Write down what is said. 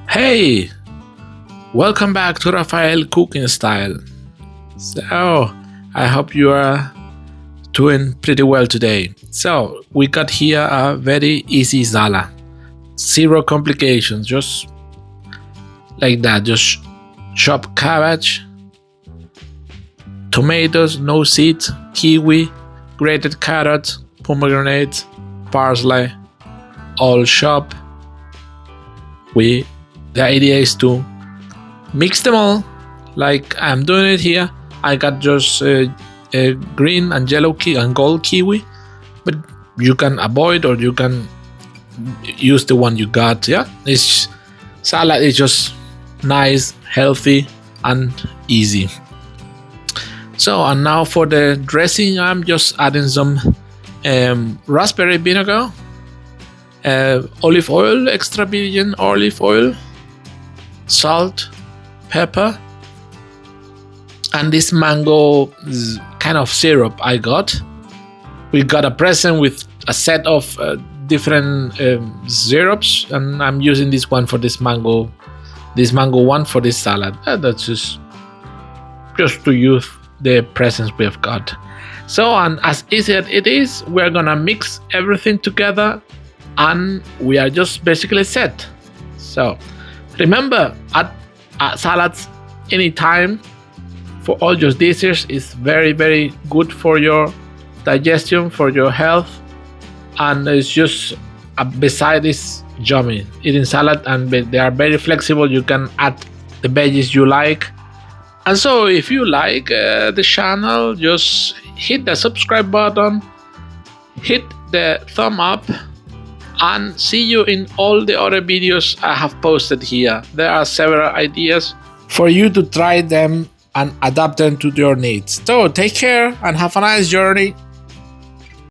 Hey, welcome back to Rafael Cooking Style. So, I hope you are doing pretty well today. So, we got here a very easy salad. Zero complications, just like that. Just chop cabbage, tomatoes, no seeds, kiwi, grated carrot, pomegranate, parsley, all chop. The idea is to mix them all like I'm doing it here. I got just a green and yellow and gold kiwi, but you can avoid or you can use the one you got. Yeah, this salad is just nice, healthy, and easy. So, and now for the dressing, I'm just adding some raspberry vinegar, olive oil, extra virgin olive oil, salt, pepper, and this mango kind of syrup I got. We got a present with a set of different syrups, and I'm using this one for this mango one for this salad. That's just to use the presents we've got. So, and as easy as it is, we're gonna mix everything together and we are just basically set. So remember, add salads anytime for all your dishes is very, very good for your digestion, for your health, and it's just beside this yummy eating salad, and they are very flexible. You can add the veggies you like. And so if you like the channel, just hit the subscribe button, hit the thumb up, and see you in all the other videos I have posted here. There are several ideas for you to try them and adapt them to your needs. So take care and have a nice journey.